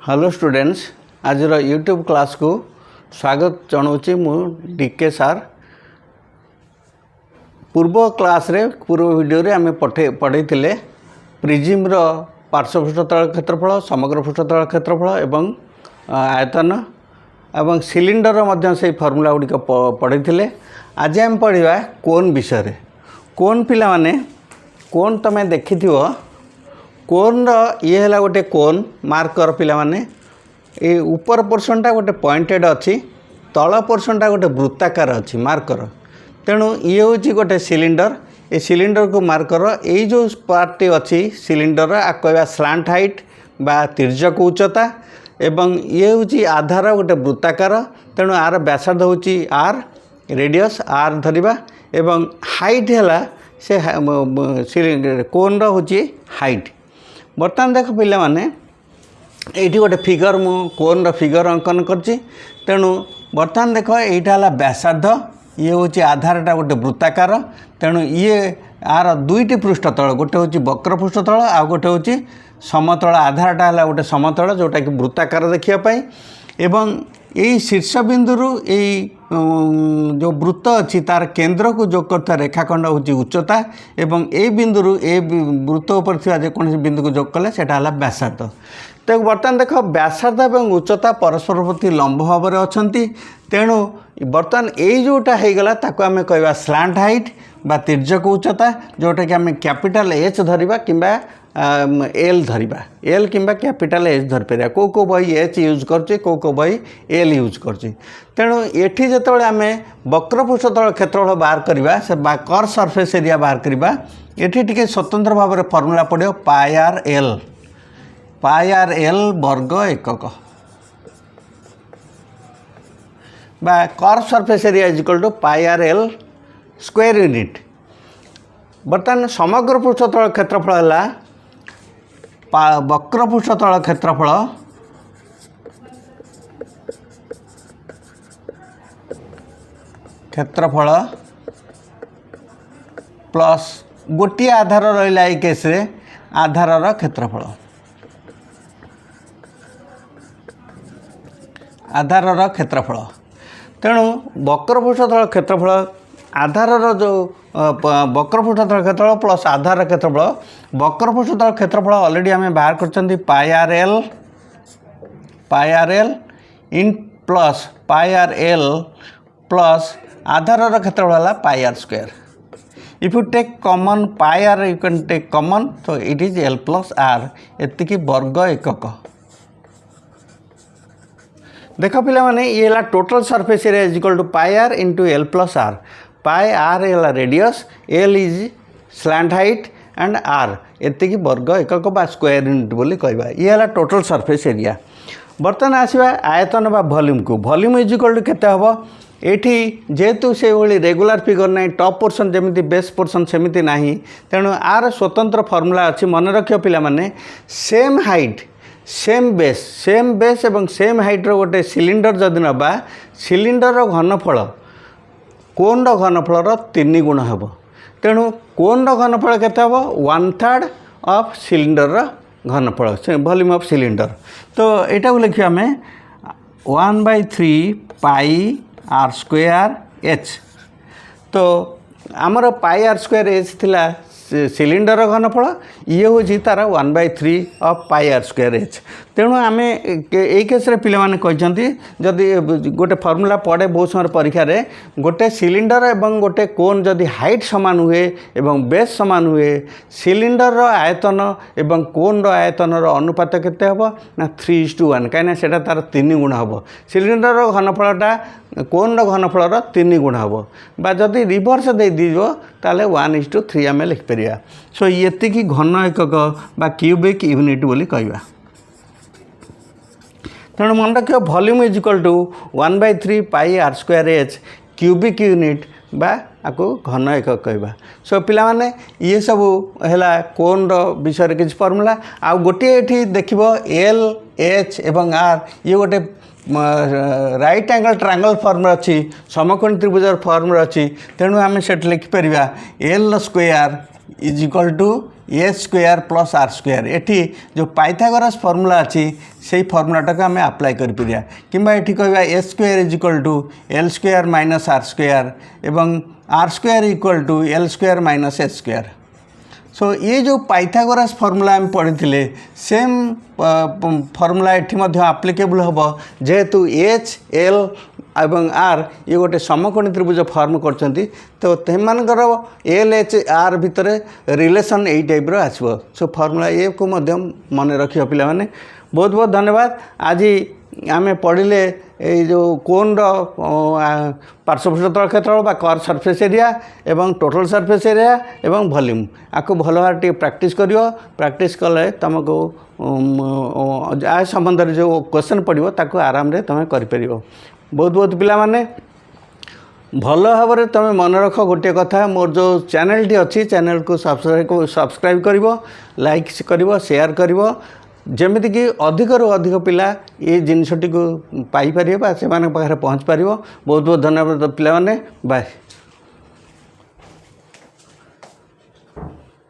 Hello students आज YouTube class को स्वागत जनाऊँगी मु डीके सार। पूर्व क्लास रे पूर्व वीडियो रे आमे पढ़े प्रिजिम रो पार्श्वपृष्ठतल क्षेत्रफल समग्र पृष्ठतल क्षेत्रफल एवं आयतन एवं सिलिंडर मध्य से फॉर्मूला गुड़िक पढ़े। आज आम पढ़ा कोन विषय। कोन पिला माने कोन तमे देखि कोन ये है गोटे कोन मार्कर पिला माने ए ऊपर पोर्शनटा गोटे पॉइंटेड अच्छी तल पोर्शनटा गोटे वृत्ताकार अच्छी मार्कर। तेणु ये हूँ गोटे सिलिंडर। ए सिलिंडर को मार्कर ये जो पार्टी अच्छी सिलिंडर कहवा स्लांट हाइट बा तिर्यक उच्चता एवं ये हूँ आधार गोटे वृत्ताकार। तेणु आर व्यासार्ध हूँ आर रेडियस आर धरिबा एवं हाइट है से कोन हूँ हाइट। बर्तमान देख पिला माने एठी गोटे फिगर मु कोन फिगर अंकन करछि। तेणु बर्तमान देख एटा हला व्यासार्ध ये हूँ आधारटा गोटे वृत्ताकार। तेणु ये आर दुईटी पृष्ठतल गोटे हूँ वक्र पृष्ठतल आ गोटे हूँ समतल। आधारटा हला गोटे समतल जोटा कि वृत्ताकार देखिया एवं यही शीर्ष बिंदु जो वृत्त अच्छी तार केंद्र को जोग करता रेखाखंड हूँ उच्चता एवं ए बिंदु ए वृत्त उपर जेकोसी बिंदु को जोग कले सेटा हला व्यासार्ध। तो बर्तमान देख व्यासार्ध एवं उच्चता परस्पर प्रति लंब भाव में अच्छा। तेणु बर्तमान यही जोटा होगला ताको आमे कहवा स्लांट हाइट बा तिर्यक उच्चता जोटा कि आमे कैपिटल एच धरिबा किंबा एल धरिबा एल किंबा कैपिटल एच धरि परिया। को बही एच यूज करछि को बही एल यूज करछि। तेणु एठी जेतबेले आमे वक्र पृष्ठतल क्षेत्रफल बाहर करबा से कर्व सरफेस एरिया बाहर करबा एठी टिके स्वतंत्र भाव में फॉर्मूला पड़ो पाई आर एल वर्ग एकक बा curve surface area is equal to pi R L square unit. बर्तमान समग्र पृष्ठतल क्षेत्रफल है वक्र पृष्ठतल क्षेत्रफल प्लस गोटे आधार रहा ये केस रे आधार क्षेत्रफल तेणु वक्र पृष्ठतल क्षेत्रफल आधार जो वक्र पृष्ठतल क्षेत्रफल प्लस आधार क्षेत्रफल वक्र पृष्ठतल क्षेत्रफल ऑलरेडी आम बाहर कर pi R L in plus pi R L plus आधार क्षेत्रफल है pi R square. If you take common pi R you can take common तो it is L plus R एतिकी वर्ग एकक। देख पिला माने ये है total surface area is equal to pi R into L plus R. Pi R है radius L is slant height and R एतिकी वर्ग एकक बा स्क्वायर यूनिट बोली कहबा। ये है टोटल सरफेस एरिया। बर्तमान आसवा आयतन बा वॉल्यूम को। वॉल्यूम इज इक्वल टू केते हबो एठी जेहेतु से भाई रेगुलर फिगर ना टॉप पोर्शन जमी बेस पोर्शन सेमती ना तेणु आर स्वतंत्र फॉर्मूला अच्छी मन रखियो पिला माने सेम हाइट सेम बेस एवं सेम हाइट रो गोटे सिलिंडर जदि नबा सिलिंडर घनफल कोन घनफल 3 गुण हेबो। तेणु कोन घनफल केते हेबो 1/3 ऑफ सिलिंडर घनफल वॉल्यूम ऑफ सिलिंडर। तो एटा को लिखियो आमे 1/3 पाई आर स्क्वायर एच। तो आमर पाई आर स्क्वायर एच थिला सिलिंडर घनफल ये हूँ तार 1/3 of pi R square H. तेणु आम ये केस पे पाने जदि गोटे फॉर्मूला पड़े बहुत समय परीक्षा रे गोटे सिलिंडर एवं गोटे कोन जदि हाइट सामान हुए एवं बेस सामान हुए सिलिंडर आयतन एवं कोन आयतन अनुपात केते हबो ना 3:1 कहीं से तार 3 गुण हम। सिलिंडर घनफलटा कोन घनफल 3 गुण हम बा जदि रिवर्स दे दीजो ताले 1:3 आम लिखिपर। सो ये घन एकक बा क्यूबिक यूनिट बोली कहवा। तेणु मन रख volume is equal to 1/3 pi R square H cubic unit बा आपको घन एकक कहवा। सो पिला माने ये सब है कोन विषय किसी फॉर्मूला आ गोटे ये देखिब एल एच एवं आर ये गोटे राइट एंगल ट्रायंगल फॉर्म अच्छी समकोणी त्रिभुज फॉर्म अच्छी। तेणु आम से लिखिपर L square is equal to A square plus R square. एठी जो पाइथागोरस फॉर्मूला अच्छी से फॉर्मूलाटा को आम अप्लाई कर परिया किंबा एठी कहबा A square is equal to L square minus R square एवं R square equal to L square minus A square. So ये जो पाइथागोरस फॉर्मूला आम पढ़ी सेम फॉर्मूला एठी मध्य एप्लिकेबल हम जेहेतु एच एल एवं आर ये गोटे समकोणी त्रिभुज फॉर्म करछंती तो तेमानकर एल एच आर भितर रिलेशन यही टाइप आसो। सो फॉर्मूला ए को मध्य मन रखियो पिला माने। बहुत बहुत धन्यवाद। आज आम पढ़ले ये जो कोन पार्श्वपृष्ठ तल क्षेत्रफल बा कर्व सरफेस एरिया एवं टोटल सरफेस एरिया एवं वॉल्यूम आपको भल भाव प्रैक्टिस करियो। प्रैक्टिस कले तुमको आ संबंध में जो क्वेश्चन पड़ो ताको आराम रे तुम कर परियो। बहुत बहुत पिला माने भल भाव में तुम मन रख गोटे कथा मोर जो चैनल अच्छी चैनल को सब्सक्राइब करिवो लाइक करिवो शेयर करिवो जमीती कि अधिक रु अधिक पिला ये जिनसटी को पाई पारे से पाखे पहुँच पार। बहुत बहुत धन्यवाद पिला माने। बाय।